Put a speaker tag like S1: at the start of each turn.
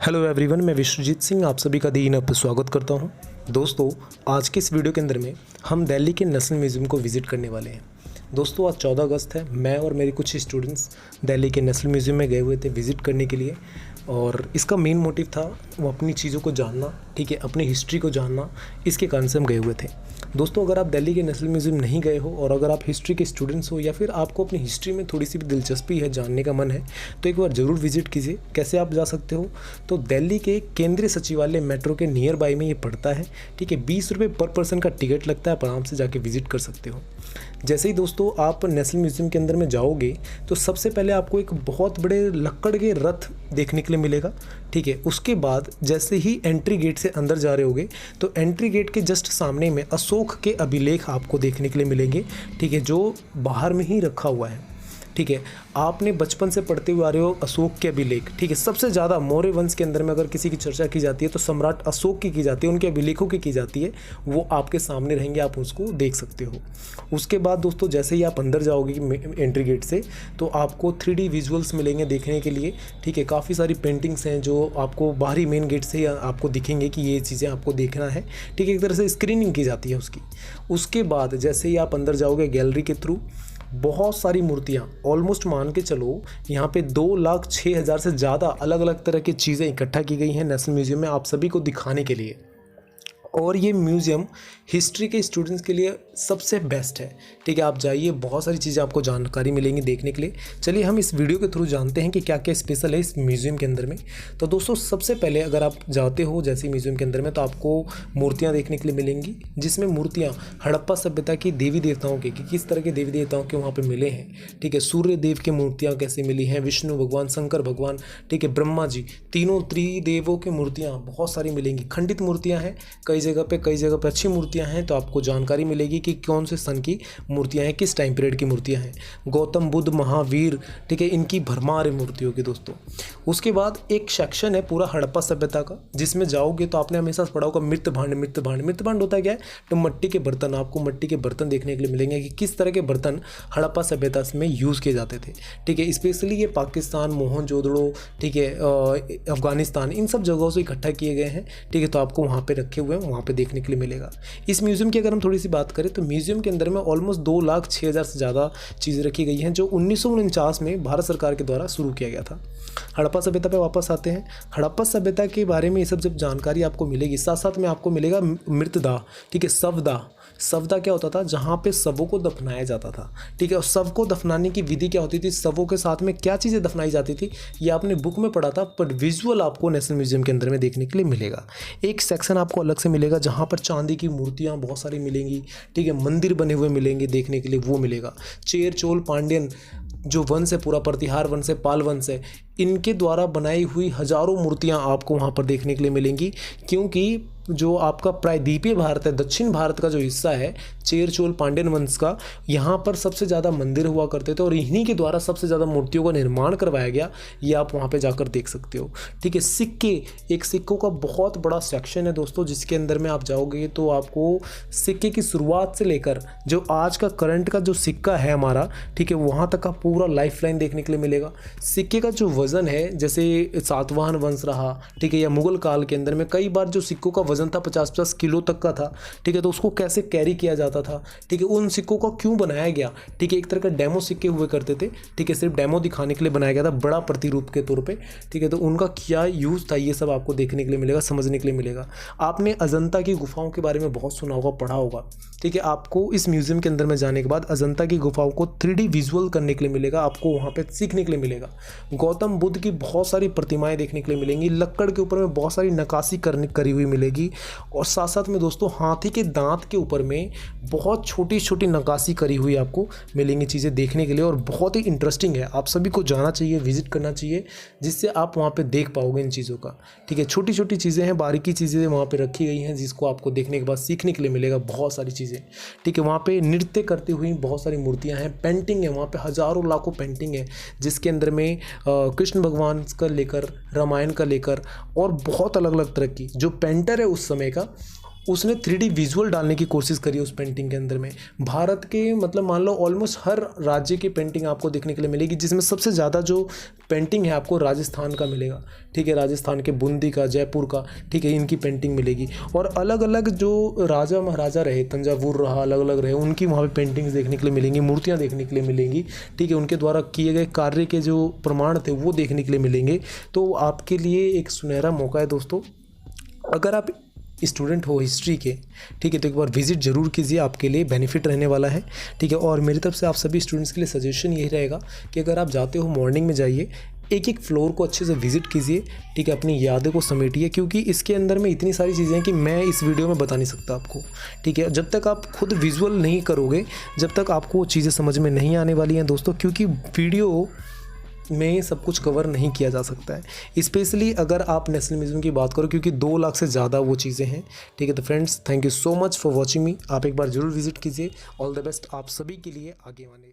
S1: Hello everyone, मैं विश्वजीत सिंह आप सभी का दीन पर स्वागत करता हूं। दोस्तों, आज के इस वीडियो के अंदर में हम दिल्ली के नेशनल म्यूज़ियम को विज़िट करने वाले हैं। दोस्तों, आज 14 अगस्त है। मैं और मेरे कुछ स्टूडेंट्स दिल्ली के नेशनल म्यूज़ियम में गए हुए थे विज़िट करने के लिए, और इसका मेन मोटिव था वो अपनी चीज़ों को जानना, ठीक है, अपनी हिस्ट्री को जानना। इसके कारण से हम गए हुए थे। दोस्तों, अगर आप दिल्ली के नेशनल म्यूज़ियम नहीं गए हो और अगर आप हिस्ट्री के स्टूडेंट्स हो या फिर आपको अपनी हिस्ट्री में थोड़ी सी भी दिलचस्पी है, जानने का मन है, तो एक बार ज़रूर विजिट कीजिए। कैसे आप जा सकते हो? तो दिल्ली के केंद्रीय सचिवालय मेट्रो के नियर बाय में ये पड़ता है, ठीक है। 20 रुपये पर पर्सन का टिकट लगता है, आप आराम से जाके विजिट कर सकते हो। जैसे ही दोस्तों आप नेशनल म्यूज़ियम के अंदर में जाओगे तो सबसे पहले आपको एक बहुत बड़े लक्कड़ के रथ देखने के लिए मिलेगा, ठीक है। उसके बाद जैसे ही एंट्री गेट से अंदर जा रहे होगे तो एंट्री गेट के जस्ट सामने में अशोक के अभिलेख आपको देखने के लिए मिलेंगे, ठीक है, जो बाहर में ही रखा हुआ है, ठीक है। आपने बचपन से पढ़ते हुए आ रहे हो अशोक के अभिलेख, ठीक है। सबसे ज़्यादा मौर्य वंश के अंदर में अगर किसी की चर्चा की जाती है तो सम्राट अशोक की जाती है, उनके अभिलेखों की जाती है। वो आपके सामने रहेंगे, आप उसको देख सकते हो। उसके बाद दोस्तों जैसे ही आप अंदर जाओगे एंट्री गेट से तो आपको 3D विजुअल्स मिलेंगे देखने के लिए, ठीक है। काफ़ी सारी पेंटिंग्स हैं जो आपको बाहरी मेन गेट से ही आपको दिखेंगे कि ये चीज़ें आपको देखना है, ठीक है। एक तरह से स्क्रीनिंग की जाती है उसकी। उसके बाद जैसे ही आप अंदर जाओगे गैलरी के थ्रू बहुत सारी मूर्तियाँ, ऑलमोस्ट मान के चलो यहाँ पे 2,06,000 से ज़्यादा अलग अलग तरह की चीज़ें इकट्ठा की गई हैं नेशनल म्यूज़ियम में आप सभी को दिखाने के लिए। और ये म्यूज़ियम हिस्ट्री के स्टूडेंट्स के लिए सबसे बेस्ट है, ठीक है। आप जाइए, बहुत सारी चीज़ें आपको जानकारी मिलेंगी देखने के लिए। चलिए हम इस वीडियो के थ्रू जानते हैं कि क्या क्या स्पेशल है इस म्यूज़ियम के अंदर में। तो दोस्तों सबसे पहले अगर आप जाते हो जैसे म्यूज़ियम के अंदर में तो आपको मूर्तियाँ देखने के लिए मिलेंगी, जिसमें मूर्तियाँ हड़प्पा सभ्यता की देवी देवताओं की कि किस तरह के देवी देवताओं के वहाँ पर मिले हैं, ठीक है। सूर्य देव की मूर्तियाँ कैसे मिली हैं, विष्णु भगवान, शंकर भगवान, ठीक है, ब्रह्मा जी, तीनों त्रिदेवों की मूर्तियाँ बहुत सारी मिलेंगी। खंडित मूर्तियाँ हैं कई जगह पे अच्छी मूर्तियां हैं, तो आपको जानकारी मिलेगी कि कौन से सन की मूर्तियां हैं, किस टाइम पीरियड की मूर्तियां हैं। गौतम बुद्ध, महावीर, ठीक है, इनकी भरमार है मूर्तियों की दोस्तों। उसके बाद एक सेक्शन है पूरा हड़प्पा सभ्यता का, जिसमें जाओगे तो आपने हमेशा पढ़ा होगा मृत भांड होता क्या है, तो मिट्टी के बर्तन, आपको मिट्टी के बर्तन देखने के लिए मिलेंगे कि किस तरह के बर्तन हड़प्पा सभ्यता में यूज़ किए जाते थे, ठीक है। स्पेशली ये पाकिस्तान, मोहनजोदड़ो, ठीक है, अफगानिस्तान, इन सब जगहों से इकट्ठा किए गए हैं, ठीक है। तो आपको वहाँ पे रखे हुए हैं, वहाँ पे देखने के लिए मिलेगा। इस म्यूज़ियम की अगर हम थोड़ी सी बात करें तो म्यूज़ियम के अंदर में ऑलमोस्ट 2,06,000 से ज़्यादा चीज़ें रखी गई हैं, जो 1949 में भारत सरकार के द्वारा शुरू किया गया था। हड़प्पा सभ्यता पे वापस आते हैं। हड़प्पा सभ्यता के बारे में ये सब जब जानकारी आपको मिलेगी, साथ साथ में आपको मिलेगा मृतदाह, ठीक है, शवदाह क्या होता था, जहाँ पे शवों को दफनाया जाता था, ठीक है। और शव को दफनाने की विधि क्या होती थी, शवों के साथ में क्या चीज़ें दफनाई जाती थी, ये आपने बुक में पढ़ा था, पर विजुअल आपको नेशनल म्यूज़ियम के अंदर में देखने के लिए मिलेगा। एक सेक्शन आपको अलग से मिलेगा जहाँ पर चांदी की मूर्तियाँ बहुत सारी मिलेंगी, ठीक है, मंदिर बने हुए मिलेंगे देखने के लिए, वो मिलेगा। चेर, चोल, पांड्यन जो वंश है, पूरा प्रतिहार वंश है, पाल वंश है, इनके द्वारा बनाई हुई हज़ारों मूर्तियाँ आपको वहाँ पर देखने के लिए मिलेंगी। क्योंकि जो आपका प्रायद्वीपीय भारत है, दक्षिण भारत का जो हिस्सा है चेर, चोल, पांड्यन वंश का, यहाँ पर सबसे ज़्यादा मंदिर हुआ करते थे और इन्हीं के द्वारा सबसे ज़्यादा मूर्तियों का निर्माण करवाया गया। ये आप वहाँ पे जाकर देख सकते हो, ठीक है। सिक्के, एक सिक्कों का बहुत बड़ा सेक्शन है दोस्तों, जिसके अंदर में आप जाओगे तो आपको सिक्के की शुरुआत से लेकर जो आज का करंट का जो सिक्का है हमारा, ठीक है, वहाँ तक का पूरा लाइफ लाइन देखने के लिए मिलेगा। सिक्के का जो वज़न है, जैसे सातवाहन वंश रहा, ठीक है, या मुगल काल के अंदर में कई बार जो सिक्कों का वजन था 50-50 किलो तक का था, ठीक है। तो उसको कैसे कैरी किया जाता था, ठीक है, उन सिक्कों का क्यों बनाया गया, ठीक है, एक तरह का डेमो सिक्के हुए करते थे, ठीक है, सिर्फ डेमो दिखाने के लिए बनाया गया था, बड़ा प्रतिरूप के तौर पे, ठीक है। तो उनका क्या यूज़ था, ये सब आपको देखने के लिए मिलेगा, समझने के लिए मिलेगा। आपने अजंता की गुफाओं के बारे में बहुत सुना होगा, पढ़ा होगा, ठीक है। आपको इस म्यूज़ियम के अंदर में जाने के बाद अजंता की गुफाओं को 3D विजुअल करने के लिए मिलेगा, आपको वहाँ पे सीखने के लिए मिलेगा। गौतम बुद्ध की बहुत सारी प्रतिमाएं देखने के लिए मिलेंगी, लक्कड़ के ऊपर में बहुत सारी नक्काशी करी हुई मिलेगी, और साथ साथ में दोस्तों हाथी के दांत के ऊपर में बहुत छोटी छोटी नक्काशी करी हुई आपको मिलेंगी चीज़ें देखने के लिए, और बहुत ही इंटरेस्टिंग है। आप सभी को जाना चाहिए, विजिट करना चाहिए, जिससे आप वहाँ पे देख पाओगे इन चीज़ों का, ठीक है। छोटी छोटी चीज़ें हैं, बारीकी चीज़ें वहाँ पे रखी गई हैं, जिसको आपको देखने के बाद सीखने के लिए मिलेगा बहुत सारी चीज़ें, ठीक है। वहाँ पे नृत्य करती हुई बहुत सारी मूर्तियाँ हैं, पेंटिंग है, वहाँ पे हज़ारों लाखों पेंटिंग है, जिसके अंदर में कृष्ण भगवान का लेकर, रामायण का लेकर, और बहुत अलग अलग तरह की जो पेंटर है उस समय का, उसने 3D विजुअल डालने की कोशिश करी उस पेंटिंग के अंदर में। भारत के मतलब मान लो ऑलमोस्ट हर राज्य की पेंटिंग आपको देखने के लिए मिलेगी, जिसमें सबसे ज़्यादा जो पेंटिंग है आपको राजस्थान का मिलेगा, ठीक है, राजस्थान के बूंदी का, जयपुर का, ठीक है, इनकी पेंटिंग मिलेगी। और अलग अलग जो राजा महाराजा रहे, तंजावुर रहा, अलग अलग रहे, उनकी वहाँ पे पेंटिंग्स देखने के लिए मिलेंगी, मूर्तियाँ देखने के लिए मिलेंगी, ठीक है, उनके द्वारा किए गए कार्य के जो प्रमाण थे वो देखने के लिए मिलेंगे। तो आपके लिए एक सुनहरा मौका है दोस्तों, अगर आप स्टूडेंट हो हिस्ट्री के, ठीक है, तो एक बार विज़िट ज़रूर कीजिए, आपके लिए बेनिफिट रहने वाला है, ठीक है। और मेरी तरफ से आप सभी स्टूडेंट्स के लिए सजेशन यही रहेगा कि अगर आप जाते हो मॉर्निंग में जाइए, एक एक फ्लोर को अच्छे से विज़िट कीजिए, ठीक है, अपनी यादें को समेटिए, क्योंकि इसके अंदर में इतनी सारी चीज़ें हैं कि मैं इस वीडियो में बता नहीं सकता आपको, ठीक है। जब तक आप खुद विजुअल नहीं करोगे, जब तक आपको वो चीज़ें समझ में नहीं आने वाली हैं दोस्तों, क्योंकि वीडियो में सब कुछ कवर नहीं किया जा सकता है, स्पेशली अगर आप नेशनल म्यूजियम की बात करो, क्योंकि 2 लाख से ज़्यादा वो चीज़ें हैं, ठीक है। तो friends, thank you so much for watching मी, आप एक बार ज़रूर विजिट कीजिए। ऑल द बेस्ट आप सभी के लिए आगे आने